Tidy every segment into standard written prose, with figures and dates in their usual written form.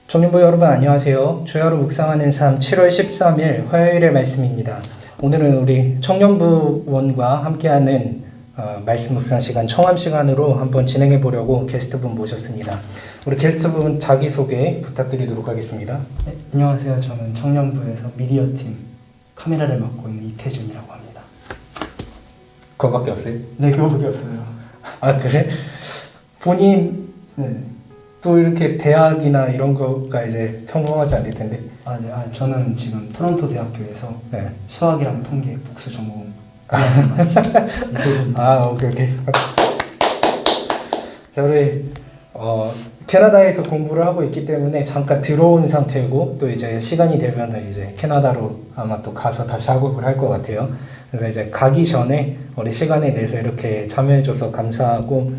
청년부 여러분 안녕하세요. 주야로 묵상하는 삶 7월 13일 화요일의 말씀입니다. 오늘은 우리 청년부원과 함께하는 말씀 묵상 시간 청함 시간으로 한번 진행해 보려고 게스트분 모셨습니다. 우리 게스트분 자기소개 부탁드리도록 하겠습니다. 네, 안녕하세요. 저는 청년부에서 미디어팀 카메라를 맡고 있는 이태준이라고 합니다. 그거밖에 없어요? 네, 그거밖에 없어요. 아 그래? 본인 네. 또 이렇게 대학이나 이런 거가 이제 평범하지 않을 텐데. 네. 저는 지금 토론토 대학교에서 네. 수학이랑 통계 복수 전공 이태준입니다. 오케이. 자, 우리 캐나다에서 공부를 하고 있기 때문에 잠깐 들어온 상태고 또 이제 시간이 되면 이제 캐나다로 아마 또 가서 다시 학업을 할 것 같아요. 그래서 이제 가기 전에 우리 시간에 내서 이렇게 참여해줘서 감사하고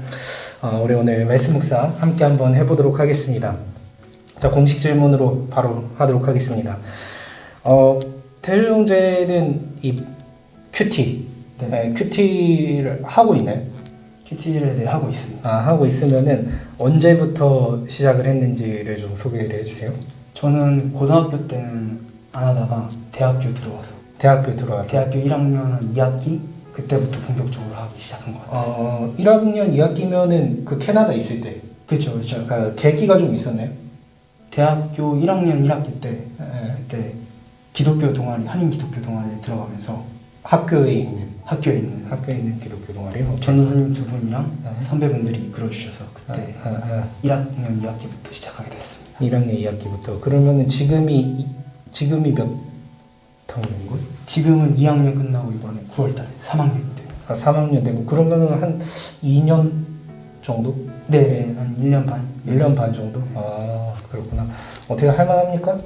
우리 오늘 말씀 묵상 함께 한번 해보도록 하겠습니다. 자, 공식 질문으로 바로 하도록 하겠습니다. 태준 형제는 이 큐티, 네. 큐티를 하고 있나요? 큐티를 하고 있습니다. 하고 있으면은 언제부터 시작을 했는지를 좀 소개를 해주세요. 저는 고등학교 때는 안 하다가 대학교 들어와서 대학교 들어와서. 대학교 1학년 한 2학기 그때부터 본격적으로 하기 시작한 것 같았어요. 1학년 2학기면은 그 캐나다 있을 때. 그렇죠. 계기가 좀 있었나요? 대학교 1학년 1학기 때 네. 그때 기독교 동아리, 한인 기독교 동아리에 들어가면서 학교에 있는 학교에 있는 기독교 동아리요. 전도사님 두 분이랑 네. 선배분들이 이끌어주셔서 그때 1학년 2학기부터 시작하게 됐습니다. 1학년 2학기부터. 그러면은 지금이 몇 학년이고? 지금은 2학년 끝나고 이번에 9월달에 3학년이 돼요. 3학년 되고. 그러면은 한 2년 정도? 네, 한 1년 반. 1년 반 정도? 그렇구나. 어떻게 할만합니까?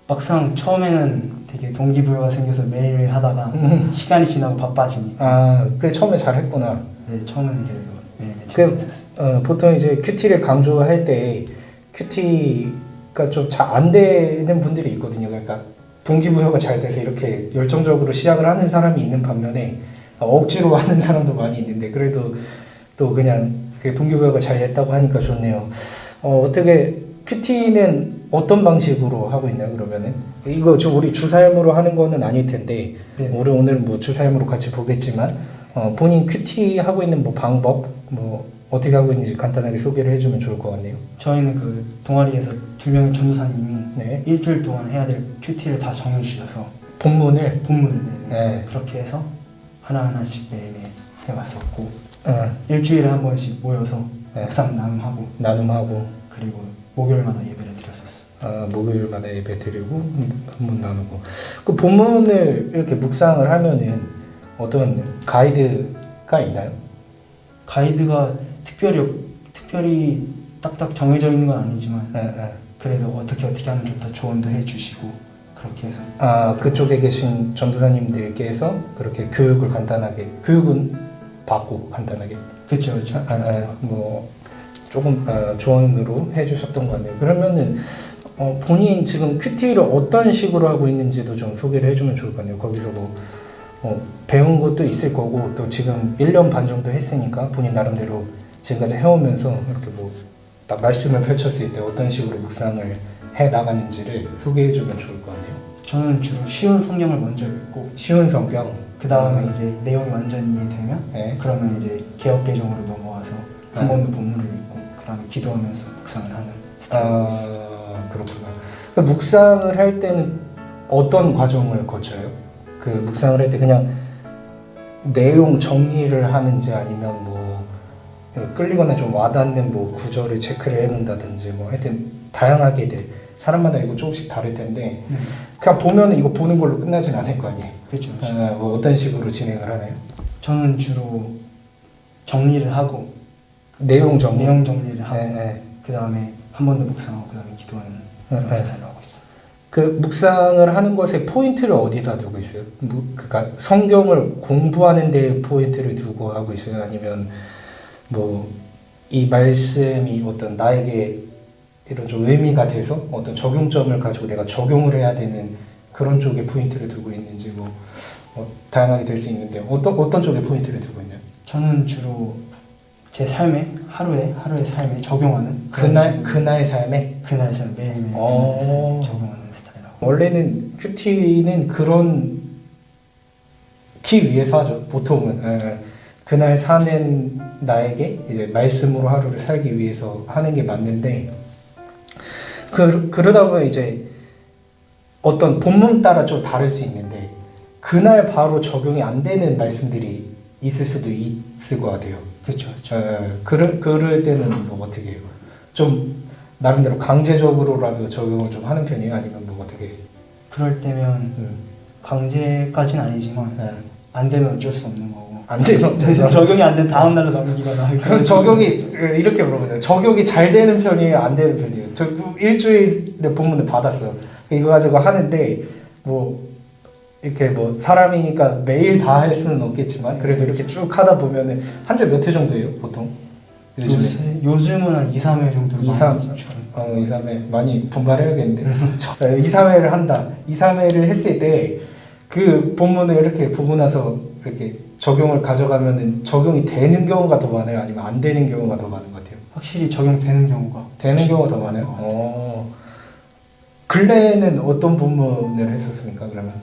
막상 처음에는 되게 동기부여가 생겨서 매일매일 하다가 시간이 지나고 바빠지니까 그래 처음에 잘했구나. 네, 처음에는 그래도 매일매일 재밌었어요. 보통 이제 큐티를 강조할 때 큐티가 좀 잘 안 되는 분들이 있거든요. 그러니까 동기부여가 잘 돼서 이렇게 열정적으로 시작을 하는 사람이 있는 반면에 억지로 하는 사람도 많이 있는데 그래도 또 그냥 동기부여가 잘 됐다고 하니까 좋네요. 어떻게 큐티는 어떤 방식으로 하고 있나요? 그러면은 이거 좀 우리 주사임으로 하는 거는 아닐 텐데 네. 우리 오늘 뭐 주사임으로 같이 보겠지만 본인 큐티 하고 있는 뭐 방법 뭐 어떻게 하고 있는지 간단하게 소개를 해주면 좋을 것 같네요. 저희는 그 동아리에서 두 명의 전도사님이 네. 일주일 동안 해야 될 큐티를 다 정해주셔서 본문을 본문을 네. 그렇게 해서 하나하나씩 매일매일 해왔었고 어, 일주일에 한 번씩 모여서 네. 묵상 나눔하고 그리고 목요일마다 예배를 드렸었어요. 목요일마다 예배 드리고 본문 나누고 그 본문을 이렇게 묵상을 하면은 어떤 가이드가 있나요? 가이드가 특별히 딱딱 정해져 있는 건 아니지만 그래도 어떻게 하면 좋다 조언도 해주시고 그렇게 해서 그쪽에 계신 전도사님들께서 그렇게 교육은 받고 간단하게 그렇죠. 뭐 조금 조언으로 해주셨던 것 같네요. 그러면은 본인 지금 큐티를 어떤 식으로 하고 있는지도 좀 소개를 해주면 좋을 것 같네요. 거기서 배운 것도 있을 거고 또 지금 1년 반 정도 했으니까 본인 나름대로 지금까지 해오면서 이렇게 딱 말씀을 펼쳤을 때 어떤 식으로 묵상을 해 나가는지를 소개해주면 좋을 것 같네요. 저는 주로 쉬운 성경을 먼저 읽고 쉬운 성경. 그 다음에 이제 내용이 완전히 이해되면 네. 그러면 이제 개역개정으로 넘어와서 한 번 더 본문을 읽고 그 다음에 기도하면서 묵상을 하는 스타일로 있습니다. 그렇구나. 그러니까 묵상을 할 때는 어떤 과정을 거쳐요? 그 묵상을 할 때 그냥 내용 정리를 하는지 아니면 뭐 끌리거나 좀 와닿는 뭐 구절을 체크를 해놓는다든지 뭐 하여튼 다양하게 사람마다 이거 조금씩 다를 텐데 그냥 보면 이거 보는 걸로 끝나진 않을 거 아니에요. 그렇죠. 뭐 어떤 식으로 진행을 하나요? 저는 주로 정리를 하고 내용 정리를 하고 그 다음에 한 번 더 묵상하고 그 다음에 기도하는 그런 스타일로 하고 있습니다. 그 묵상을 하는 것에 포인트를 어디다 두고 있어요? 그러니까 성경을 공부하는 데 포인트를 두고 하고 있어요? 아니면 뭐 이 말씀이 어떤 나에게 이런 좀 의미가 돼서 어떤 적용점을 가지고 내가 적용을 해야 되는 그런 쪽에 포인트를 두고 있는지 다양하게 될 수 있는데 어떤 쪽에 포인트를 두고 있나요? 저는 주로 제 삶에 하루의 삶에 적용하는 그날 삶에 그날 삶 매일매일 어. 그날 삶에 적용하는 스타일이라고. 원래는 큐티는 그런 기 위해서 하죠. 보통은 그날 사는 나에게 이제 말씀으로 하루를 살기 위해서 하는 게 맞는데 그러다 보면 이제 어떤 본문 따라 좀 다를 수 있는데 그날 바로 적용이 안 되는 말씀들이 있을 수도 있을 것 같아요. 그렇죠. 그럴 때는 뭐 어떻게 해요? 좀 나름대로 강제적으로라도 적용을 좀 하는 편이에요? 아니면 뭐 어떻게 해요? 그럴 때면 강제까지는 아니지만 안 되면 어쩔 수 없는 거고. 안 되면 적용이 안 된 다음 날로 넘기거나. 그럼 적용이 이렇게 물어보세요. 적용이 잘 되는 편이에요? 안 되는 편이에요? 저 일주일에 본문을 받았어요. 이거 가지고 하는데 뭐 이렇게 뭐 사람이니까 매일 다 할 수는 없겠지만 그래도 이렇게 쭉 하다 보면은 한 주에 몇 회 정도예요? 보통? 요즘은 한 2, 3회 정도. 2, 3회 많이 분발해야겠는데 2, 3회를 한다. 2, 3회를 했을 때 그 본문을 이렇게 보고 나서 이렇게 적용을 가져가면은 적용이 되는 경우가 더 많아요? 아니면 안 되는 경우가 더 많은 것 같아요? 확실히 적용되는 경우가 더 많아요? 근래에는 어떤 본문을 했었습니까? 그러면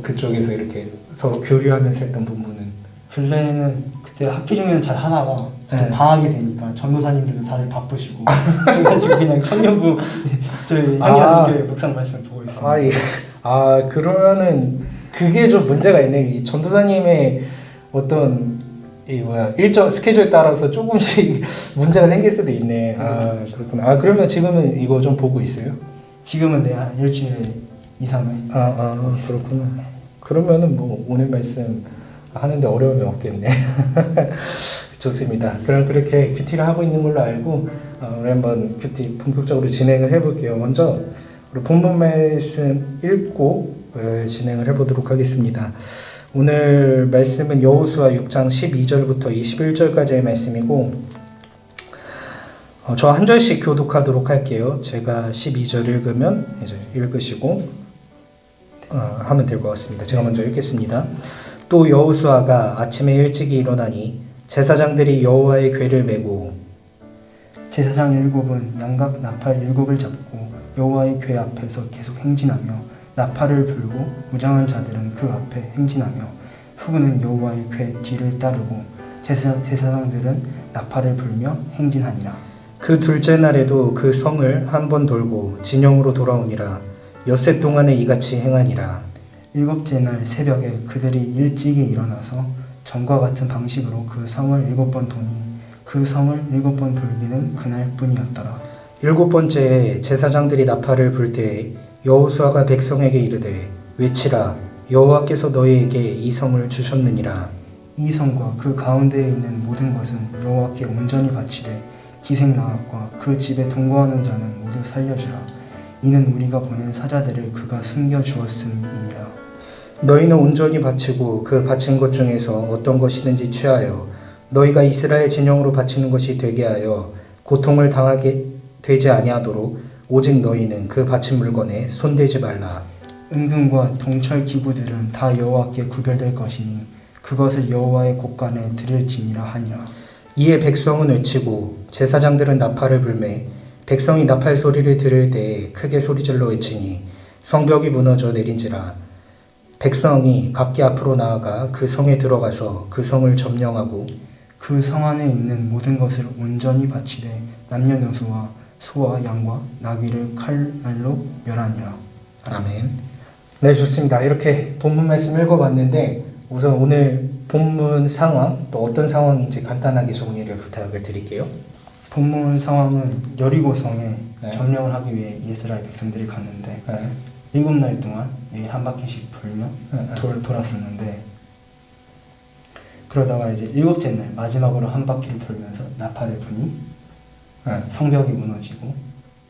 그쪽에서 이렇게 서로 교류하면서 했던 본문은? 근래에는 그때 학기 중에는 잘 하다가 네. 방학이 되니까 전도사님들도 다들 바쁘시고 그래가지고 그냥 청년부 저희 향기하는 교회 묵상 말씀 보고 있습니다. 그러면은 그게 좀 문제가 있네. 이 전도사님의 어떤 일정 스케줄에 따라서 조금씩 문제가 생길 수도 있네. 그렇구나. 그러면 지금은 이거 좀 보고 있어요? 지금은 한 일주일에 2, 3회. 그렇구나. 그러면은 뭐 오늘 말씀 하는데 어려움이 없겠네. 좋습니다. 그럼 그렇게 큐티를 하고 있는 걸로 알고 우리 한번 큐티 본격적으로 진행을 해볼게요. 먼저 우리 본문 말씀 읽고 진행을 해보도록 하겠습니다. 오늘 말씀은 여호수아 6장 12절부터 21절까지의 말씀이고 저 한 절씩 교독하도록 할게요. 제가 12절 읽으면 이제 읽으시고 하면 될 것 같습니다. 제가 먼저 읽겠습니다. 또 여호수아가 아침에 일찍이 일어나니 제사장들이 여호와의 궤를 메고 제사장 7은 양각 나팔 7을 잡고 여호와의 궤 앞에서 계속 행진하며 나팔을 불고 무장한 자들은 그 앞에 행진하며 후군은 여호와의 궤 뒤를 따르고 제사장들은 나팔을 불며 행진하니라. 그 둘째 날에도 그 성을 한 번 돌고 진영으로 돌아오니라. 엿새 동안에 이같이 행하니라. 7째 날 새벽에 그들이 일찍이 일어나서 전과 같은 방식으로 그 성을 7번 도니 그 성을 7번 돌기는 그날뿐이었더라. 7번째에 제사장들이 나팔을 불 때에 여호수아가 백성에게 이르되 외치라. 여호와께서 너희에게 이 성을 주셨느니라. 이 성과 그 가운데에 있는 모든 것은 여호와께 온전히 바치되 기생나앗과 그 집에 동거하는 자는 모두 살려주라. 이는 우리가 보낸 사자들을 그가 숨겨주었음이니라. 너희는 온전히 바치고 그 바친 것 중에서 어떤 것이든지 취하여 너희가 이스라엘 진영으로 바치는 것이 되게 하여 고통을 당하게 되지 아니하도록 오직 너희는 그 바친 물건에 손대지 말라. 은금과 동철 기구들은 다 여호와께 구별될 것이니 그것을 여호와의 곳간에 드릴지니라 하니라. 이에 백성은 외치고 제사장들은 나팔을 불매 백성이 나팔 소리를 들을 때에 크게 소리질러 외치니 성벽이 무너져 내린지라. 백성이 각기 앞으로 나아가 그 성에 들어가서 그 성을 점령하고 그 성 안에 있는 모든 것을 온전히 바치되 남녀노소와 소와 양과 나귀를 칼날로 멸하니라. 아멘. 네, 좋습니다. 이렇게 본문 말씀 읽어봤는데 우선 오늘 본문 상황 또 어떤 상황인지 간단하게 정리를 부탁을 드릴게요. 본문 상황은 여리고성에 네. 점령을 하기 위해 이스라엘 백성들이 갔는데 네. 7날 동안 매일 한 바퀴씩 불며 돌았었는데 그러다가 이제 7째 날 마지막으로 한 바퀴를 돌면서 나팔을 부니 성벽이 무너지고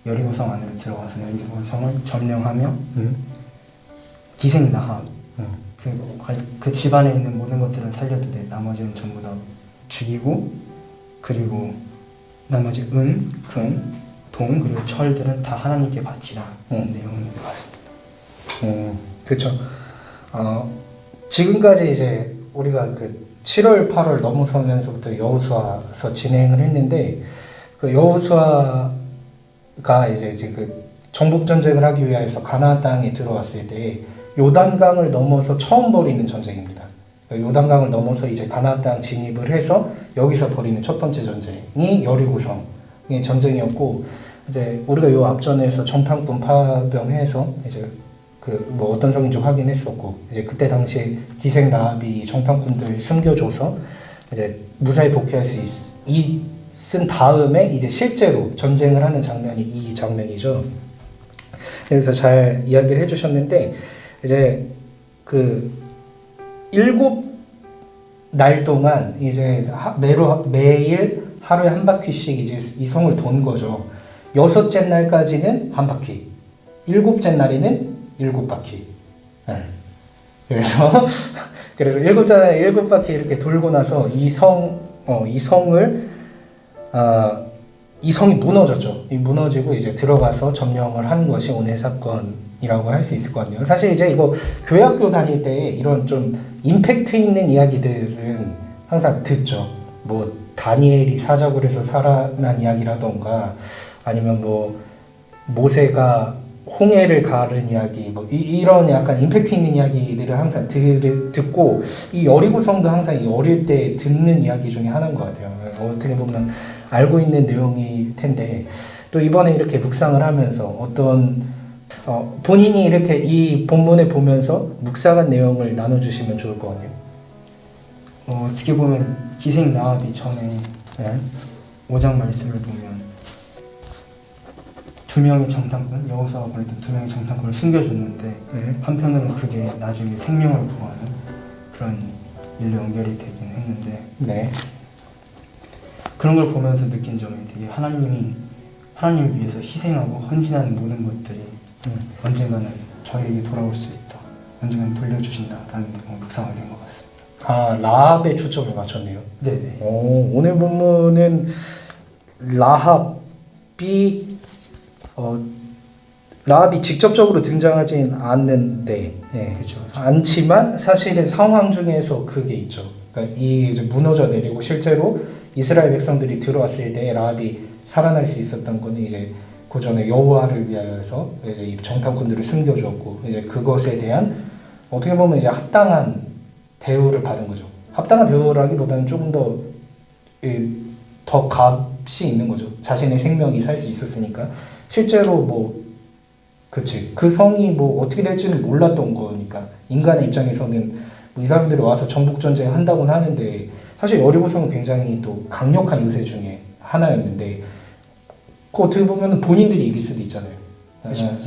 여리고성 안으로 들어가서 여리고성을 점령하며 기생나합 그 집안에 있는 모든 것들은 살려두되 나머지는 전부 다 죽이고 그리고 나머지 은, 금, 동 그리고 철들은 다 하나님께 바치라 이런 내용이 나왔습니다. 그렇죠. 지금까지 이제 우리가 그 7월, 8월 넘어서면서부터 여호수아서 진행을 했는데 그 여호수아가 이제 그 정복 전쟁을 하기 위해서 가나안 땅에 들어왔을 때 요단강을 넘어서 처음 벌이는 전쟁입니다. 요단강을 넘어서 이제 가나안 땅 진입을 해서 여기서 벌이는 첫 번째 전쟁이 여리고성의 전쟁이었고 이제 우리가 요 앞전에서 정탐꾼 파병해서 이제 그 뭐 어떤 성인지 확인했었고 이제 그때 당시에 디생 라합이 정탐꾼들 숨겨줘서 이제 무사히 복귀할 수 있은 다음에 이제 실제로 전쟁을 하는 장면이 이 장면이죠. 그래서 잘 이야기를 해주셨는데 이제 그 7날 동안 이제 매일 하루에 한 바퀴씩 이제 이 성을 돈 거죠. 6째 날까지는 한 바퀴, 7째 날에는 7바퀴. 네. 그래서 7바퀴 이렇게 돌고 나서 이 성이 무너졌죠. 무너지고 이제 들어가서 점령을 한 것이 오늘 사건이라고 할 수 있을 것 같네요. 사실 이제 이거 교회학교 다닐 때 이런 좀 임팩트 있는 이야기들은 항상 듣죠. 뭐 다니엘이 사자굴에서 살아난 이야기라던가 아니면 뭐 모세가 홍해를 가른 이야기 뭐 이런 약간 임팩트 있는 이야기들을 항상 듣고 이 여리고성도 항상 이 어릴 때 듣는 이야기 중에 하나인 것 같아요. 어떻게 보면 알고 있는 내용일 텐데 또 이번에 이렇게 묵상을 하면서 어떤 본인이 이렇게 이 본문을 보면서 묵상한 내용을 나눠주시면 좋을 것 같네요. 어떻게 보면 기생 라합이 전에 네. 5장 말씀을 보면 두 명의 정탐꾼, 여호수아가 보냈던 두 명의 정탐꾼을 숨겨줬는데 네. 한편으로는 그게 나중에 생명을 구하는 그런 일로 연결이 되긴 했는데 네. 그런 걸 보면서 느낀 점이 되게 하나님을 위해서 희생하고 헌신하는 모든 것들이 언젠가는 저에게 돌아올 수 있다. 언젠가는 돌려주신다라는 내용을 묵상하게 된 것 같습니다. 아, 라합에 초점을 맞췄네요. 네네. 오늘 본문은 라합이 직접적으로 등장하진 않는데, 그렇죠. 않지만 사실은 상황 중에서 그게 있죠. 그러니까 이 이제 무너져 내리고 실제로 이스라엘 백성들이 들어왔을 때 라합이 살아날 수 있었던 거는 이제 그 전에 여호와를 위하여서 이제 이 정탐꾼들을 숨겨주었고 이제 그것에 대한 어떻게 보면 이제 합당한 대우를 받은 거죠. 합당한 대우라기보다는 조금 더 값이 있는 거죠. 자신의 생명이 살 수 있었으니까 실제로 그 성이 어떻게 될지는 몰랐던 거니까 인간의 입장에서는 이 사람들이 와서 정복 전쟁 한다고는 하는데 사실 여리고성은 굉장히 또 강력한 요새 중에 하나였는데 그 어떻게 보면 본인들이 이길 수도 있잖아요. 그렇죠.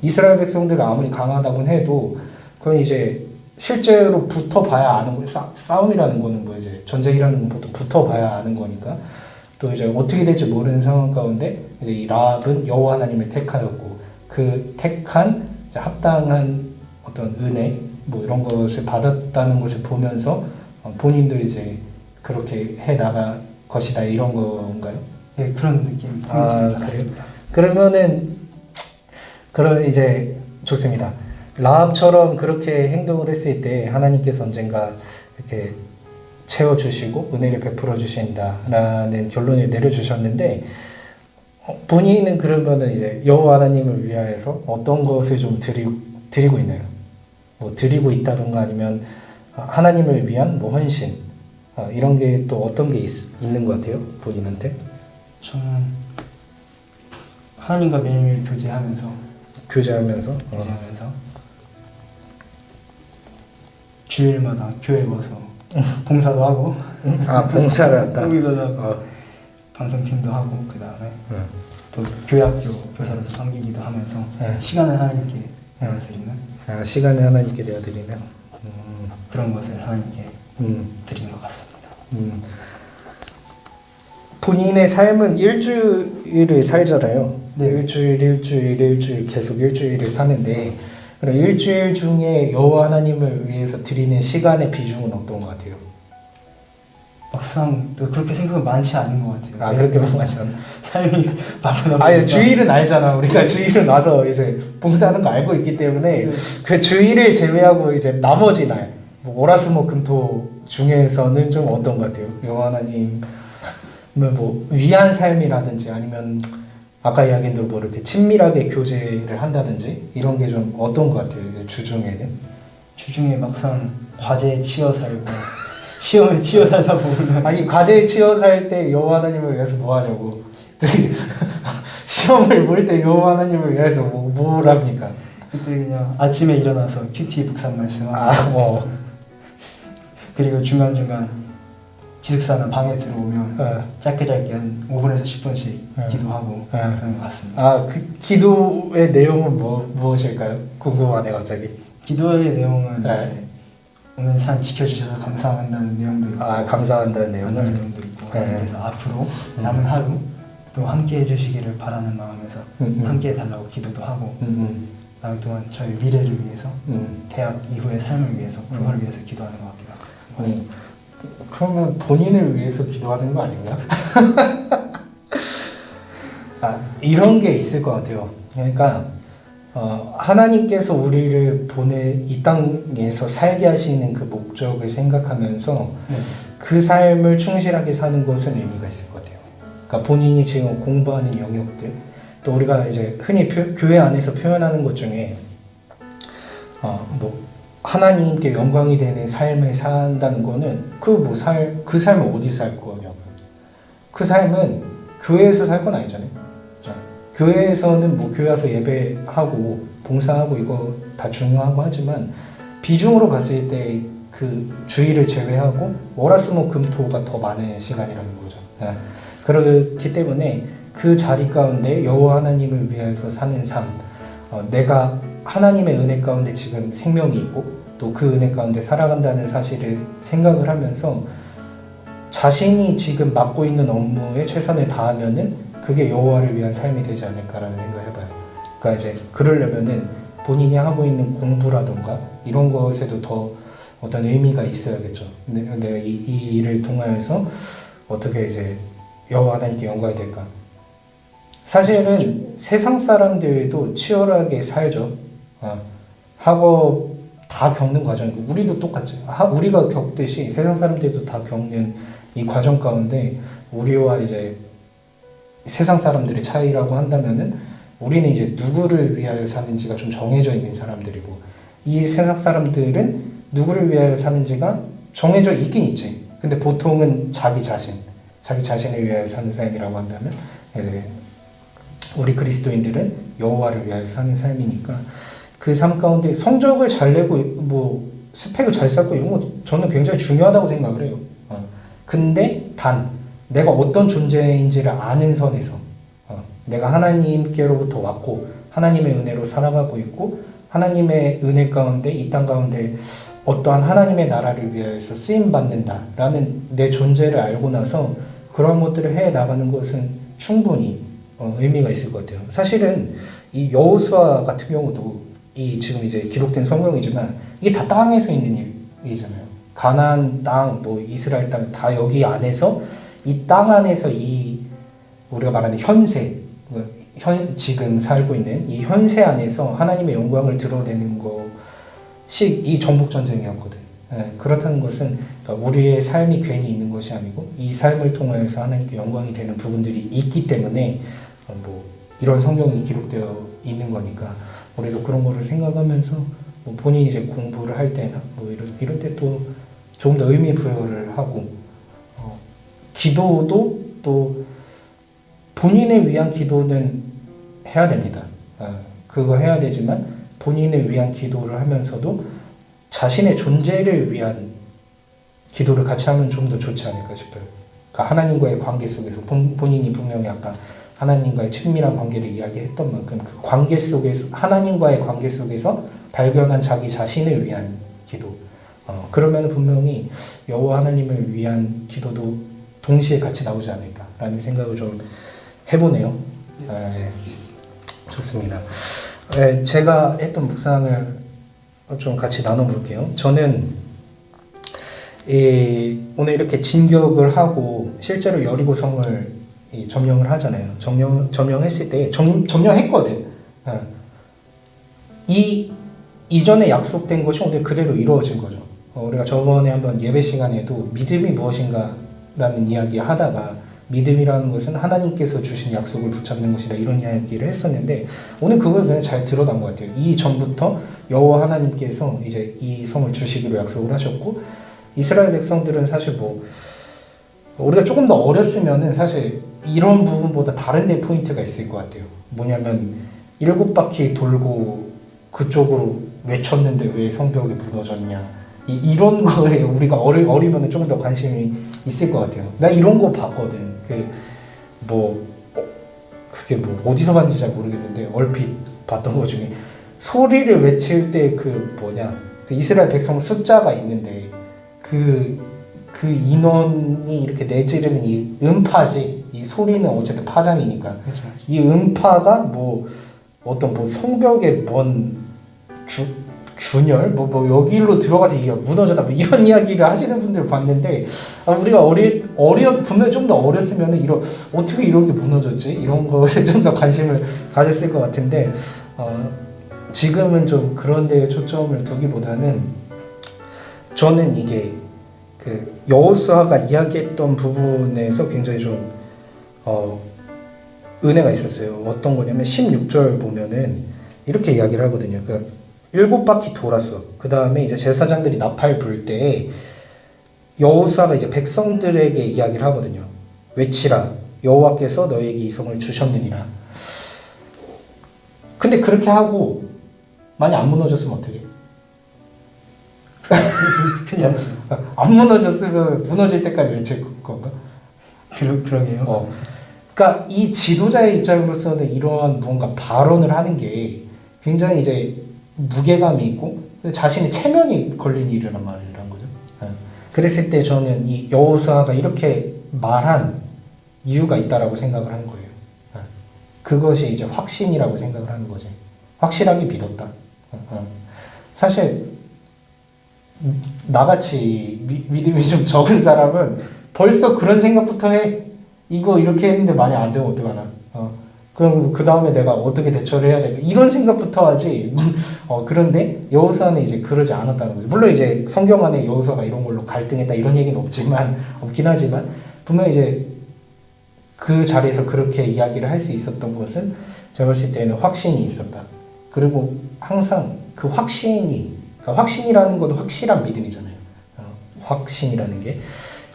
이스라엘 백성들 아무리 강하다고는 해도 그건 이제 실제로 붙어봐야 아는 거. 싸움이라는 거는 이제 전쟁이라는 건 보통 붙어봐야 아는 거니까 또 이제 어떻게 될지 모르는 상황 가운데 이제 이 라합은 여호와 하나님을 택하였고 그 택한 이제 합당한 어떤 은혜 이런 것을 받았다는 것을 보면서 본인도 이제 그렇게 해 나갈 것이다 이런 건가요? 네, 그런 느낌 포인트를 받았습니다. 그러면은 이제 좋습니다. 라합처럼 그렇게 행동을 했을 때 하나님께서 언젠가 이렇게 채워주시고 은혜를 베풀어 주신다라는 결론을 내려주셨는데 본인은 그러면은 이제 여호와 하나님을 위하여서 어떤 것을 좀 드리고 있나요? 드리고 있다던가 아니면 하나님을 위한 헌신 이런 게 또 어떤 게 있는 것 같아요? 본인한테? 저는 하나님과 매일매일 교제하면서 주일마다 교회 와서 봉사도 하고 봉사를 한다. 여기도 하고 방송팀도 하고 그 다음에 또 교회학교 교사로서 섬기기도 하면서 시간을 하나님께 내어드리는 시간을 하나님께 내어드리는 그런 것을 하나님께 드리는 것 같습니다. 본인의 삶은 일주일을 살잖아요. 네. 일주일 계속 일주일을 사는데 그럼 일주일 중에 여호와 하나님을 위해서 드리는 시간의 비중은 어떤 것 같아요? 막상 또 그렇게 생각은 많지 않은 것 같아요. 그렇게 많지 않아. 삶이 바쁘다 보니까. 주일은 알잖아. 우리가 주일은 와서 이제 봉사하는 거 알고 있기 때문에 그 주일을 제외하고 이제 나머지 날 뭐 오라스모금토 중에서는 좀 어떤 것 같아요? 여호와 하나님을 뭐 위한 삶이라든지 아니면 아까 이야기한 대로 뭐 이렇게 친밀하게 교제를 한다든지 이런 게 좀 어떤 것 같아요? 이제 주중에는 주중에 막상 과제에 치여 살고 시험에 치여 살다 보면 아니 과제에 치여 살 때 여호와 하나님을 위해서 뭐 하냐고 시험을 볼 때 여호와 하나님을 위해서 뭘 합니까? 그때 그냥 아침에 일어나서 큐티 묵상 말씀하고 그리고 중간중간 기숙사나 방에 들어오면 짧게 한 5분에서 10분씩 기도하고 그런 것 같습니다. 그 기도의 내용은 무엇일까요? 궁금하네 갑자기. 기도의 내용은 이제 오늘 삶 지켜주셔서 감사한다는 내용도 있고 감사한다는 내용은 감사한 내용도 있고 그래서 앞으로 남은 하루 또 함께 해주시기를 바라는 마음에서 함께 해달라고 기도도 하고 남은 동안 저희 미래를 위해서 대학 이후의 삶을 위해서 그걸 위해서 기도하는 것 같기도 하고 맞습니다. 그러면 본인을 위해서 기도하는 거 아닌가? 이런 게 있을 것 같아요. 그러니까 하나님께서 우리를 이 땅에서 살게 하시는 그 목적을 생각하면서 그 삶을 충실하게 사는 것은 의미가 있을 것 같아요. 그러니까 본인이 지금 공부하는 영역들, 또 우리가 이제 흔히 교회 안에서 표현하는 것 중에 뭐 하나님께 영광이 되는 삶을 산다는 거는 그 삶을 어디서 살 거냐고요. 그 삶은 교회에서 살 건 아니잖아요. 교회에서는 뭐 교회 와서 예배하고 봉사하고 이거 다 중요한 거 하지만 비중으로 봤을 때 그 주일을 제외하고 월화수목금토가 더 많은 시간이라는 거죠. 그렇기 때문에 그 자리 가운데 여호와 하나님을 위해서 사는 삶, 내가 하나님의 은혜 가운데 지금 생명이 있고 또 그 은혜 가운데 살아간다는 사실을 생각을 하면서 자신이 지금 맡고 있는 업무에 최선을 다하면은 그게 여호와를 위한 삶이 되지 않을까라는 생각을 해봐요. 그러니까 이제 그러려면은 본인이 하고 있는 공부라던가 이런 것에도 더 어떤 의미가 있어야겠죠. 내가 이 일을 통하여서 어떻게 이제 여호와 하나님께 영광이 될까? 사실은 세상 사람들도 치열하게 살죠. 학업 다 겪는 과정이고 우리도 똑같죠. 우리가 겪듯이 세상 사람들도 다 겪는 이 과정 가운데 우리와 이제 세상 사람들의 차이라고 한다면은 우리는 이제 누구를 위하여 사는지가 좀 정해져 있는 사람들이고 이 세상 사람들은 누구를 위하여 사는지가 정해져 있긴 있지. 근데 보통은 자기 자신을 위하여 사는 삶이라고 한다면 이제 우리 그리스도인들은 여호와를 위하여 사는 삶이니까 그 삶 가운데 성적을 잘 내고 뭐 스펙을 잘 쌓고 이런 거 저는 굉장히 중요하다고 생각을 해요. 근데 단 내가 어떤 존재인지를 아는 선에서 내가 하나님께로부터 왔고 하나님의 은혜로 살아가고 있고 하나님의 은혜 가운데 이 땅 가운데 어떠한 하나님의 나라를 위해서 쓰임 받는다라는 내 존재를 알고 나서 그런 것들을 해 나가는 것은 충분히 의미가 있을 것 같아요. 사실은 이 여호수아 같은 경우도 이 지금 이제 기록된 성경이지만 이게 다 땅에서 있는 일이잖아요. 가나안 땅, 뭐 이스라엘 땅 다 여기 안에서 이 땅 안에서 이 우리가 말하는 현세, 지금 살고 있는 이 현세 안에서 하나님의 영광을 드러내는 것이 이 정복 전쟁이었거든. 그렇다는 것은 우리의 삶이 괜히 있는 것이 아니고 이 삶을 통해서 하나님께 영광이 되는 부분들이 있기 때문에 뭐 이런 성경이 기록되어 있는 거니까 우리도 그런 거를 생각하면서 뭐 본인이 이제 공부를 할 때나 뭐 이런 때 또 조금 더 의미 부여를 하고 기도도 또 본인을 위한 기도는 해야 됩니다. 그거 해야 되지만 본인을 위한 기도를 하면서도 자신의 존재를 위한 기도를 같이 하면 좀 더 좋지 않을까 싶어요. 그러니까 하나님과의 관계 속에서 본인이 분명히 아까 하나님과의 친밀한 관계를 이야기했던 만큼 그 관계 속에서 하나님과의 관계 속에서 발견한 자기 자신을 위한 기도. 그러면 분명히 여호와 하나님을 위한 기도도 동시에 같이 나오지 않을까라는 생각을 좀 해보네요. 좋습니다. 제가 했던 묵상을 좀 같이 나눠볼게요. 저는 오늘 이렇게 진격을 하고 실제로 여리고성을 점령을 하잖아요. 점령했을 때 점령했거든. 이전에 약속된 것이 오늘 그대로 이루어진 거죠. 우리가 저번에 한번 예배 시간에도 믿음이 무엇인가라는 이야기 하다가 믿음이라는 것은 하나님께서 주신 약속을 붙잡는 것이다 이런 이야기를 했었는데 오늘 그걸 그냥 잘 드러난 것 같아요. 이 전부터 여호와 하나님께서 이제 이 성을 주시기로 약속을 하셨고 이스라엘 백성들은 사실 뭐 우리가 조금 더 어렸으면은 사실 이런 부분보다 다른 데 포인트가 있을 것 같아요. 뭐냐면 7바퀴 돌고 그쪽으로 외쳤는데 왜 성벽이 무너졌냐 이런 거에 우리가 어리면 조금 더 관심이 있을 것 같아요. 나 이런 거 봤거든. 그게 뭐 어디서 봤는지 잘 모르겠는데 얼핏 봤던 거 중에 소리를 외칠 때 그 이스라엘 백성 숫자가 있는데 그 인원이 이렇게 내지르는 이 음파지 이 소리는 어쨌든 파장이니까 그렇죠. 이 음파가 뭐 어떤 뭐 성벽의 뭔 균열 뭐 여기로 들어가서 이게 무너졌다 뭐 이런 이야기를 하시는 분들 봤는데 우리가 분명히 좀 더 어렸으면은 어떻게 이런 게 무너졌지 이런 것에 좀 더 관심을 가졌을 것 같은데 지금은 좀 그런 데에 초점을 두기보다는 저는 이게 그 여호수아가 이야기했던 부분에서 굉장히 좀 은혜가 있었어요. 어떤 거냐면 16절 보면은 이렇게 이야기를 하거든요. 7바퀴 돌았어. 그 다음에 이제 제사장들이 나팔 불 때 여호수아가 이제 백성들에게 이야기를 하거든요. 외치라. 여호와께서 너에게 이 성을 주셨느니라. 근데 그렇게 하고 만약 안 무너졌으면 어떡해? 그냥 안 무너졌으면 무너질 때까지 외칠 건가? 그러게요. 그러니까 이 지도자의 입장으로서는 이러한 무언가 발언을 하는 게 굉장히 이제 무게감이 있고 자신의 체면이 걸린 일이란 말이란 거죠. 그랬을 때 저는 이 여호수아가 이렇게 말한 이유가 있다라고 생각을 한 거예요. 그것이 이제 확신이라고 생각을 하는 거지. 확실하게 믿었다. 사실 나같이 믿음이 좀 적은 사람은 벌써 그런 생각부터 해. 이거 이렇게 했는데 만약 안 되면 어떡하나. 그럼 그 다음에 내가 어떻게 대처를 해야 될까 이런 생각부터 하지. 그런데 여호수아는 이제 그러지 않았다는 거죠. 물론 이제 성경 안에 여호수아가 이런 걸로 갈등했다 이런 얘기는 없긴 하지만 분명 이제 그 자리에서 그렇게 이야기를 할 수 있었던 것은 제가 봤을 때는 확신이 있었다. 그리고 항상 그 확신이라는 건 확실한 믿음이잖아요. 확신이라는 게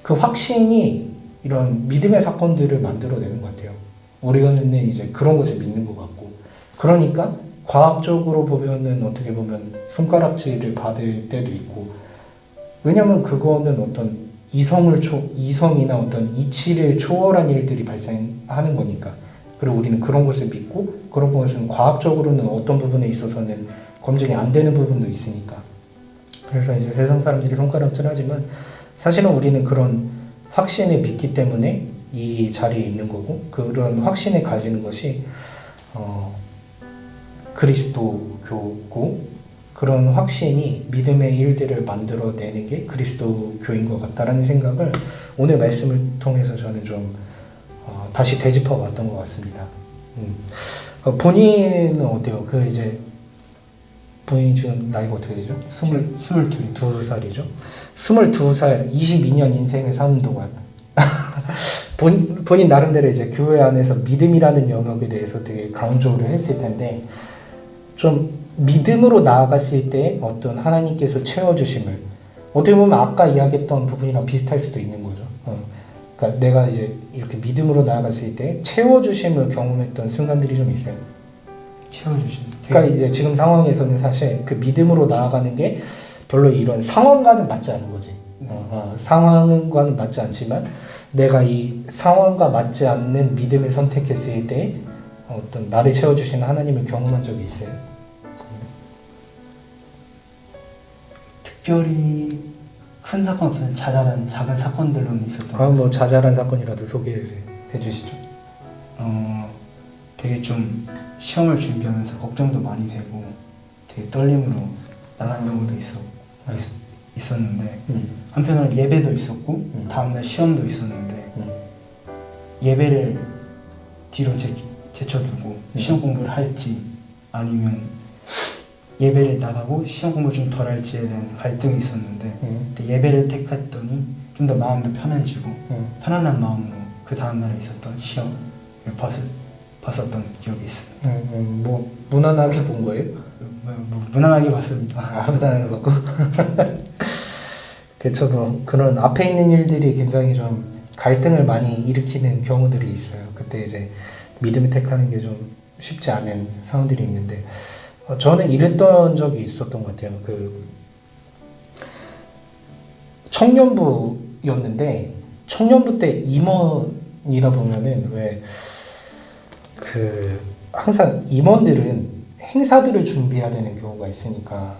그 확신이 이런 믿음의 사건들을 만들어내는 것 같아요. 우리는 이제 그런 것을 믿는 것 같고 그러니까 과학적으로 보면은 어떻게 보면 손가락질을 받을 때도 있고 왜냐면 그거는 어떤 이성이나 어떤 이치를 초월한 일들이 발생하는 거니까 그리고 우리는 그런 것을 믿고 그런 것은 과학적으로는 어떤 부분에 있어서는 검증이 안 되는 부분도 있으니까 그래서 이제 세상 사람들이 손가락질하지만 사실은 우리는 그런 확신을 믿기 때문에 이 자리에 있는 거고 그런 확신을 가지는 것이 그리스도교고 그런 확신이 믿음의 일들을 만들어내는 게 그리스도교인 것 같다라는 생각을 오늘 말씀을 통해서 저는 좀 다시 되짚어 봤던 것 같습니다. 본인은 어때요? 본인이 지금 나이가 어떻게 되죠? 22살이죠? 22살, 22년 인생을 사는 동안 본인 나름대로 이제 교회 안에서 믿음이라는 영역에 대해서 되게 강조를 했을 텐데 좀 믿음으로 나아갔을 때 어떤 하나님께서 채워주심을 어떻게 보면 아까 이야기했던 부분이랑 비슷할 수도 있는 거죠. 그러니까 내가 이제 이렇게 믿음으로 나아갔을 때 채워주심을 경험했던 순간들이 좀 있어요. 채워주심. 그러니까 이제 지금 상황에서는 사실 그 믿음으로 나아가는 게 별로 이런 상황과는 맞지 않은 거지. 상황과는 맞지 않지만 내가 이 상황과 맞지 않는 믿음을 선택했을 때 어떤 나를 채워주시는 하나님을 경험한 적이 있어요? 특별히 큰 사건 없으면 작은 사건들로는 있었던 것 그럼 뭐 같습니다. 자잘한 사건이라도 소개를 해주시죠. 되게 좀 시험을 준비하면서 걱정도 많이 되고 되게 떨림으로 나간 경우도 있었는데 한편으로는 예배도 있었고 다음날 시험도 있었는데 예배를 뒤로 제쳐두고 시험 공부를 할지 아니면 예배를 나가고 시험 공부 좀 덜 할지에 대한 갈등이 있었는데 근데 예배를 택했더니 좀 더 마음도 편해지고 편안한 마음으로 그 다음날에 있었던 시험을 봤었던 기억이 있습니다. 뭐 무난하게 본 거예요? 무난하게 봤습니다. 아, 무난하게 봤고. 그렇죠. 뭐 그런 앞에 있는 일들이 굉장히 좀 갈등을 많이 일으키는 경우들이 있어요. 그때 이제 믿음을 택하는 게 좀 쉽지 않은 상황들이 있는데 저는 이랬던 적이 있었던 것 같아요. 그 청년부였는데 청년부 때 임원이다 보면은 왜 그 항상 임원들은 행사들을 준비해야 되는 경우가 있으니까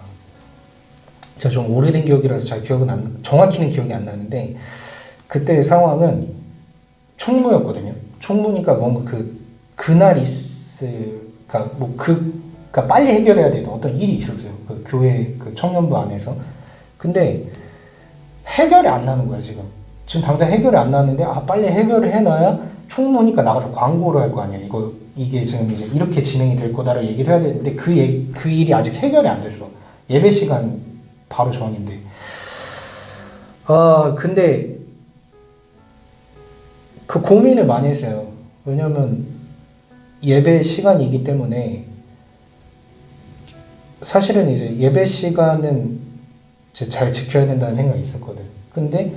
제가 좀 오래된 기억이라서 잘 정확히는 기억이 안 나는데 그때 상황은 총무였거든요. 총무니까 뭔가 그날 그러니까 그러니까 빨리 해결해야 되는 어떤 일이 있었어요. 그 교회 그 청년부 안에서. 근데 해결이 안 나는 거야 지금. 지금 당장 해결이 안 나는데 빨리 해결을 해놔야 총무니까 나가서 광고를 할 거 아니야. 이게 지금 이제 이렇게 진행이 될 거다라고 얘기를 해야 되는데 그 일이 아직 해결이 안 됐어. 예배 시간 바로 전인데. 근데 그 고민을 많이 했어요. 왜냐면 예배 시간이기 때문에 사실은 이제 예배 시간은 이제 잘 지켜야 된다는 생각이 있었거든. 근데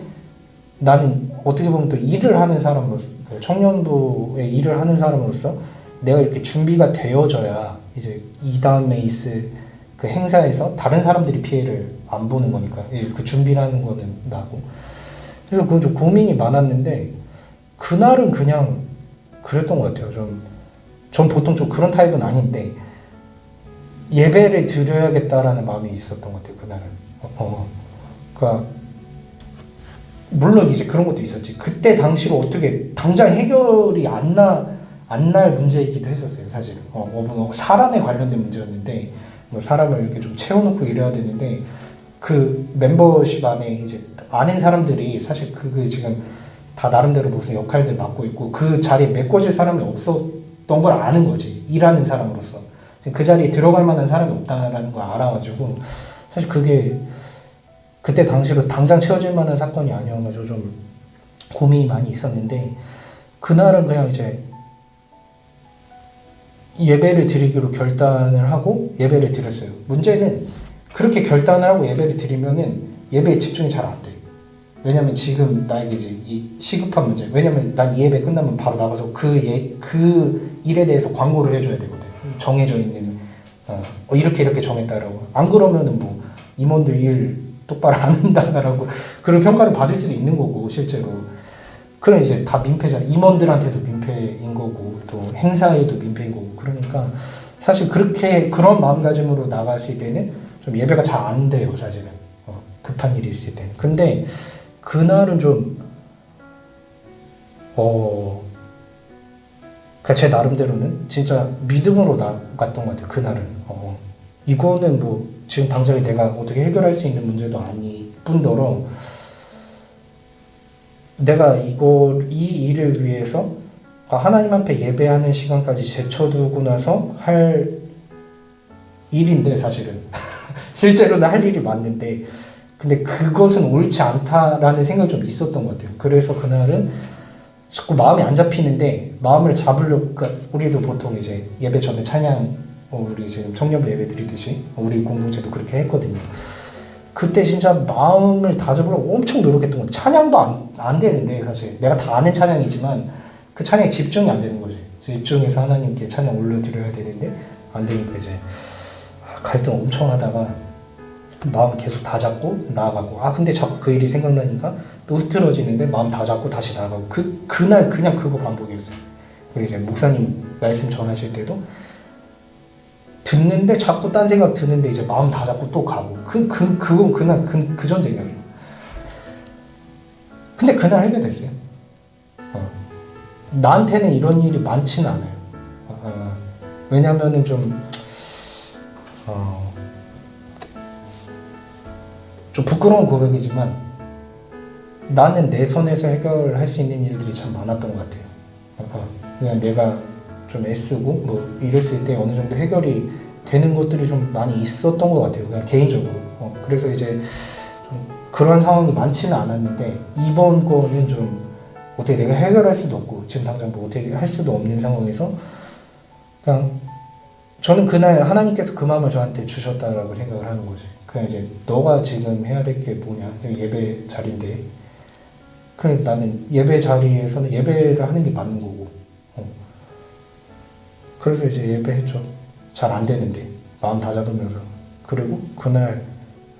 나는 어떻게 보면 또 일을 하는 사람으로서, 청년부에 일을 하는 사람으로서 내가 이렇게 준비가 되어져야 이제 이 다음에 있을 그 행사에서 다른 사람들이 피해를 안 보는 거니까 그 준비라는 거는 나고. 그래서 그건 좀 고민이 많았는데 그날은 그냥 그랬던 것 같아요. 전 보통 좀 그런 타입은 아닌데 예배를 드려야겠다라는 마음이 있었던 것 같아요. 그날은. 그러니까 물론 이제 그런 것도 있었지. 그때 당시로 어떻게 당장 해결이 안 날 문제이기도 했었어요. 사실은. 사람에 관련된 문제였는데 뭐 사람을 이렇게 좀 채워놓고 이래야 되는데 그 멤버십 안에 이제 아는 사람들이 사실 그 지금 다 나름대로 무슨 역할들 맡고 있고 그 자리에 메꿔줄 사람이 없었던 걸 아는 거지. 일하는 사람으로서. 그 자리에 들어갈 만한 사람이 없다라는 걸 알아가지고 사실 그게 그때 당시로 당장 채워질 만한 사건이 아니어가지고 좀 고민이 많이 있었는데 그날은 그냥 이제 예배를 드리기로 결단을 하고 예배를 드렸어요. 문제는 그렇게 결단을 하고 예배를 드리면은 예배에 집중이 잘 안 돼. 왜냐면 지금 나에게 이제 이 시급한 문제. 왜냐면 난 이 예배 끝나면 바로 나가서 그 일에 대해서 광고를 해줘야 되거든. 정해져 있는 이렇게 정했다라고. 안 그러면은 뭐 임원들 일 똑바로 안 한다라고 그런 평가를 받을 수도 있는 거고 실제로. 그럼 이제 다 민폐잖아. 임원들한테도 민폐인 거고 또 행사에도 민폐인 거고. 그러니까 사실 그런 마음가짐으로 나갔을 때는 좀 예배가 잘 안 돼요 사실은. 급한 일이 있을 때는. 근데 그날은 좀 그러니까 제 나름대로는 진짜 믿음으로 나갔던 것 같아요. 그날은. 이거는 뭐 지금 당장에 내가 어떻게 해결할 수 있는 문제도 아닐 뿐더러 내가 이 일을 위해서 하나님 앞에 예배하는 시간까지 제쳐두고 나서 할 일인데 사실은 실제로는 할 일이 맞는데 근데 그것은 옳지 않다라는 생각이 좀 있었던 것 같아요. 그래서 그날은 자꾸 마음이 안 잡히는데 마음을 잡으려고 그러니까 우리도 보통 이제 예배 전에 찬양 우리 지금 청년부 예배 드리듯이 우리 공동체도 그렇게 했거든요. 그때 진짜 마음을 다잡으려고 엄청 노력했던 것 같아요. 찬양도 안 되는데 사실 내가 다 아는 찬양이지만 그 찬양에 집중이 안 되는 거지. 집중해서 하나님께 찬양 올려드려야 되는데 안 되니까 이제 갈등 엄청 하다가 마음 계속 다 잡고 나아가고 근데 자꾸 그 일이 생각나니까 또 흐트러지는데 마음 다 잡고 다시 나아가고 그날 그냥 그거 반복이었어요. 그리고 이제 목사님 말씀 전하실 때도 듣는데 자꾸 딴 생각 드는데 이제 마음 다 잡고 또 가고 그건 그날 그 전쟁이었어. 근데 그날 해결됐어요. 나한테는 이런 일이 많지는 않아요. 왜냐면은 좀 부끄러운 고백이지만 나는 내 선에서 해결할 수 있는 일들이 참 많았던 것 같아요. 그냥 내가 좀 애쓰고 뭐 이랬을 때 어느 정도 해결이 되는 것들이 좀 많이 있었던 것 같아요. 그냥 개인적으로. 그래서 이제 좀 그런 상황이 많지는 않았는데 이번 거는 좀 어떻게 내가 해결할 수도 없고 지금 당장 뭐 어떻게 할 수도 없는 상황에서 그냥 저는 그날 하나님께서 그 마음을 저한테 주셨다라고 생각을 하는 거지. 그냥 이제 너가 지금 해야 될 게 뭐냐, 그냥 예배 자리인데 그냥 나는 예배 자리에서는 예배를 하는 게 맞는 거고 그래서 이제 예배했죠. 잘 안 되는데 마음 다잡으면서. 그리고 그날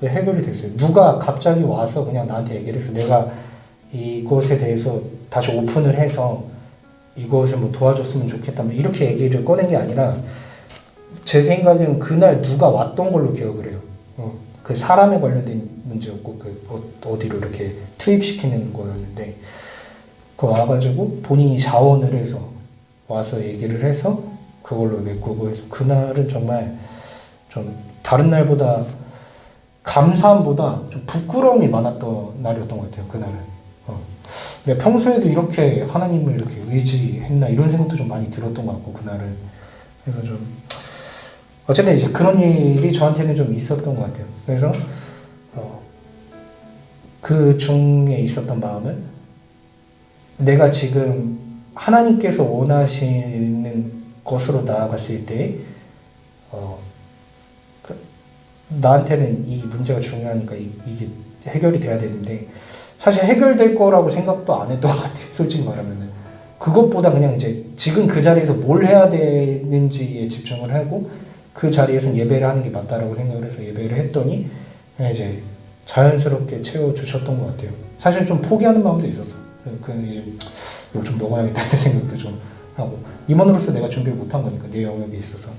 해결이 됐어요. 누가 갑자기 와서 그냥 나한테 얘기를 해서 내가 이것에 대해서 다시 오픈을 해서 이것을 뭐 도와줬으면 좋겠다 이렇게 얘기를 꺼낸 게 아니라 제 생각에는 그날 누가 왔던 걸로 기억을 해요. 그 사람에 관련된 문제였고 그 어디로 이렇게 투입시키는 거였는데 그 와가지고 본인이 자원을 해서 와서 얘기를 해서 그걸로 메꾸고 해서 그날은 정말 좀 다른 날보다 감사함보다 좀 부끄러움이 많았던 날이었던 것 같아요. 그날은. 근데 평소에도 이렇게 하나님을 이렇게 의지했나 이런 생각도 좀 많이 들었던 것 같고 그날은. 그래서 좀 어쨌든 이제 그런 일이 저한테는 좀 있었던 것 같아요. 그래서 그 중에 있었던 마음은 내가 지금 하나님께서 원하시는 것으로 나아갔을 때 나한테는 이 문제가 중요하니까 이게 해결이 돼야 되는데 사실 해결될 거라고 생각도 안 했던 것 같아요. 솔직히 말하면은 그것보다 그냥 이제 지금 그 자리에서 뭘 해야 되는지에 집중을 하고 그 자리에서는 예배를 하는 게 맞다라고 생각을 해서 예배를 했더니 그냥 이제 자연스럽게 채워주셨던 것 같아요. 사실 좀 포기하는 마음도 있었어. 그 이제 이거 좀 먹어야겠다는 생각도 좀 하고 임원으로서 내가 준비를 못한 거니까 내 영역에 있어서.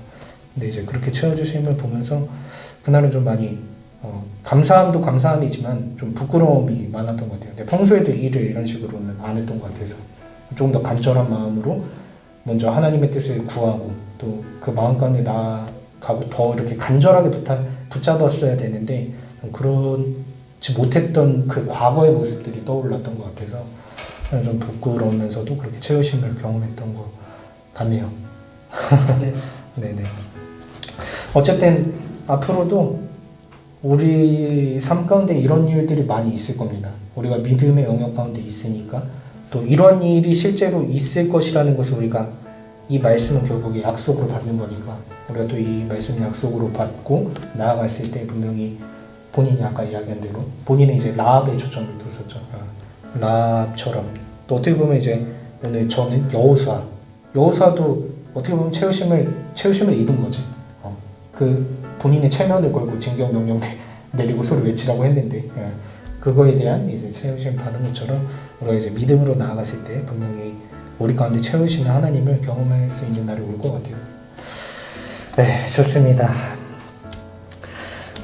근데 이제 그렇게 채워주심을 보면서 그날은 좀 많이 감사함도 감사함이지만 좀 부끄러움이 많았던 것 같아요. 근데 평소에도 일을 이런 식으로는 안 했던 것 같아서 조금 더 간절한 마음으로 먼저 하나님의 뜻을 구하고 또 그 마음 가운데 나아가고 더 이렇게 간절하게 붙잡았어야 되는데 그렇지 못했던 그 과거의 모습들이 떠올랐던 것 같아서 좀 부끄러우면서도 그렇게 채우심을 경험했던 것 같네요. 네. 네네. 어쨌든 앞으로도 우리 삶 가운데 이런 일들이 많이 있을 겁니다. 우리가 믿음의 영역 가운데 있으니까 또 이런 일이 실제로 있을 것이라는 것을 우리가 이 말씀은 결국에 약속으로 받는 거니까 우리가 또 이 말씀 약속으로 받고 나아갔을 때 분명히 본인이 아까 이야기한 대로 본인은 이제 라합에 초점을 뒀었죠. 라합처럼 또 어떻게 보면 이제 오늘 저는 여호수아도 어떻게 보면 채우심을 입은 거지. 그 본인의 체면을 걸고 징경 명령 내리고 소리 외치라고 했는데 그거에 대한 이제 채우심 받은 것처럼 우리가 이제 믿음으로 나아갔을 때 분명히 우리 가운데 채우시는 하나님을 경험할 수 있는 날이 올 것 같아요. 네, 좋습니다.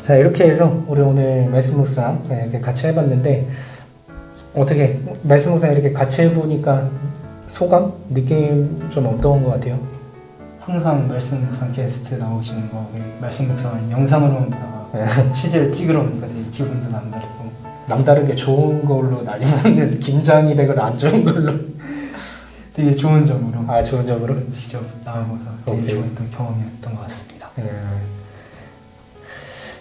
자, 이렇게 해서 우리 오늘 말씀 묵상 이렇게 같이 해봤는데 어떻게 말씀 묵상 이렇게 같이 해보니까 소감? 느낌 좀 어떤 것 같아요? 항상 말씀 묵상 게스트 나오시는 거 말씀 묵상을 영상으로만 보다가 실제로 찍으러 오니까 되게 기분도 남다르고 남다르게 좋은 걸로 아니면 긴장이 되거나 안 좋은 걸로 되게 좋은 점으로 좋은 점으로 직접 나와서 되게 좋았던 경험이었던 것 같습니다.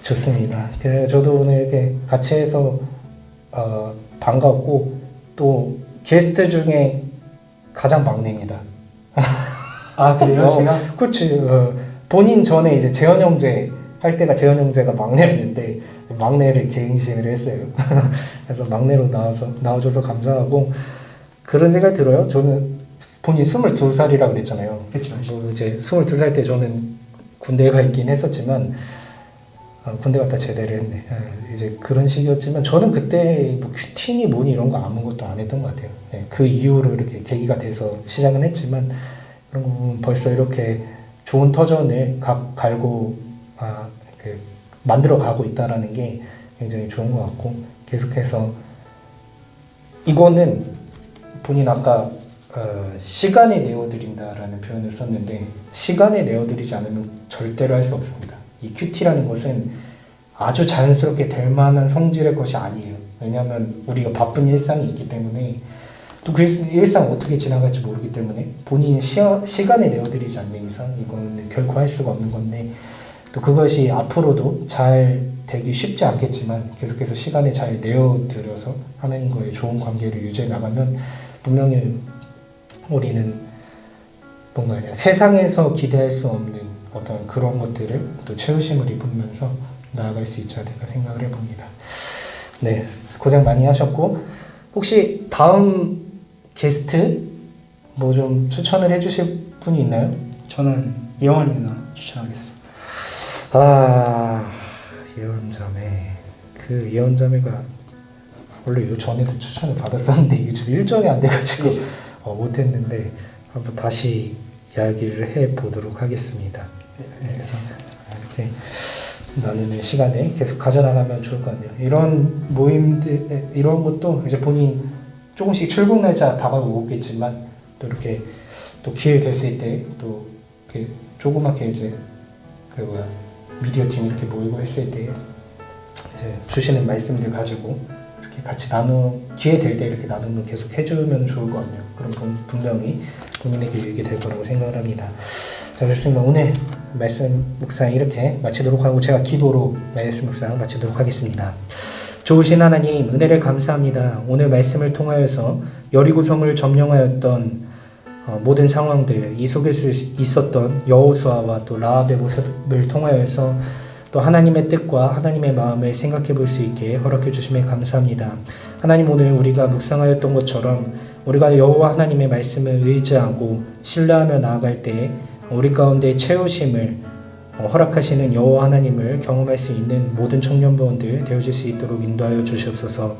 좋습니다. 그래 저도 오늘 이렇게 같이 해서 반갑고 또 게스트 중에 가장 막내입니다. 아 그래요? 제가? 그렇지. 본인 전에 이제 재현 형제 할 때가 재현 형제가 막내였는데 막내를 갱신을 했어요. 그래서 막내로 나와줘서 감사하고 그런 생각 들어요. 저는 본인 22살이라고 그랬잖아요. 그렇죠. 이제 22살 때 저는 군대에 가 있긴 했었지만 군대 갔다 제대를 했네. 이제 그런 시기였지만 저는 그때 뭐 큐티니 뭐니 이런 거 아무것도 안 했던 것 같아요. 그 이후로 이렇게 계기가 돼서 시작은 했지만 그런 거 보면 벌써 이렇게 좋은 터전을 갈고 이렇게 만들어 가고 있다라는 게 굉장히 좋은 것 같고 계속해서 이거는 본인 아까 시간에 내어드린다라는 표현을 썼는데 시간에 내어드리지 않으면 절대로 할 수 없습니다. 이 큐티라는 것은 아주 자연스럽게 될 만한 성질의 것이 아니에요. 왜냐하면 우리가 바쁜 일상이 있기 때문에 또 그 일상 어떻게 지나갈지 모르기 때문에 본인이 시간에 내어드리지 않는 이상 이거는 결코 할 수가 없는 건데 또 그것이 앞으로도 잘 되기 쉽지 않겠지만 계속해서 시간에 잘 내어들여서 하나님과의 좋은 관계를 유지해 나가면 분명히 우리는 뭔가 그냥 세상에서 기대할 수 없는 어떤 그런 것들을 또 채우심을 입으면서 나아갈 수 있지 않을까 생각을 해봅니다. 네, 고생 많이 하셨고 혹시 다음 게스트 뭐 좀 추천을 해주실 분이 있나요? 저는 예원이 누나 추천하겠습니다. 예언자매. 그 예언자매가 원래 요 전에도 추천을 받았었는데 이게 좀 일정이 안 돼가지고 못했는데 한번 다시 이야기를 해 보도록 하겠습니다. 그래서 이렇게 나누는 시간에 계속 가져나가면 좋을 것 같네요. 이런 모임들, 이런 것도 이제 본인 조금씩 출국 날짜 다가오겠지만 또 이렇게 또 기회 됐을 때 또 이렇게 조그맣게 이제 미디어 팀 이렇게 모이고 했을 때 이제 주시는 말씀들 가지고 이렇게 같이 기회 될 때 이렇게 나눔을 계속 해주면 좋을 것 같네요. 그럼 분명히 본인에게 유익이 될 거라고 생각을 합니다. 자, 그렇습니다. 오늘 말씀 묵상 이렇게 마치도록 하고 제가 기도로 말씀 묵상 마치도록 하겠습니다. 좋으신 하나님, 은혜를 감사합니다. 오늘 말씀을 통하여서 여리고성을 점령하였던 모든 상황들, 이 속에서 있었던 여호수아와 또 라합의 모습을 통하여서 또 하나님의 뜻과 하나님의 마음을 생각해 볼 수 있게 허락해 주심에 감사합니다. 하나님, 오늘 우리가 묵상하였던 것처럼 우리가 여호와 하나님의 말씀을 의지하고 신뢰하며 나아갈 때 우리 가운데 채우심을 허락하시는 여호와 하나님을 경험할 수 있는 모든 청년부원들 되어줄 수 있도록 인도하여 주시옵소서.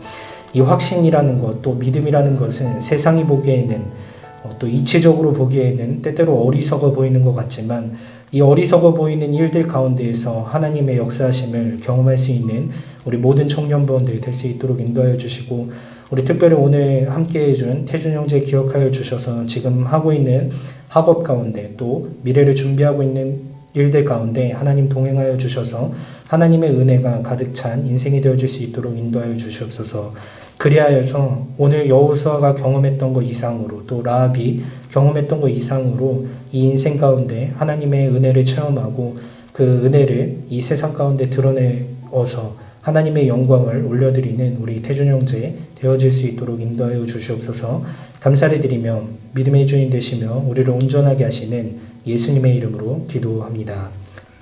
이 확신이라는 것, 또 믿음이라는 것은 세상이 보기에는 또 이치적으로 보기에는 때때로 어리석어 보이는 것 같지만 이 어리석어 보이는 일들 가운데에서 하나님의 역사하심을 경험할 수 있는 우리 모든 청년부원들 될 수 있도록 인도하여 주시고, 우리 특별히 오늘 함께 해준 태준 형제 기억하여 주셔서 지금 하고 있는 학업 가운데 또 미래를 준비하고 있는 일들 가운데 하나님 동행하여 주셔서 하나님의 은혜가 가득 찬 인생이 되어줄 수 있도록 인도하여 주시옵소서. 그리하여서 오늘 여호수아가 경험했던 것 이상으로 또 라합이 경험했던 것 이상으로 이 인생 가운데 하나님의 은혜를 체험하고 그 은혜를 이 세상 가운데 드러내어서 하나님의 영광을 올려드리는 우리 태준 형제 되어질 수 있도록 인도하여 주시옵소서. 감사를 드리며 믿음의 주인 되시며 우리를 온전하게 하시는 예수님의 이름으로 기도합니다.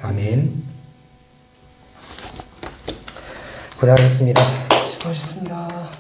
아멘. 고생하셨습니다. 수고하셨습니다.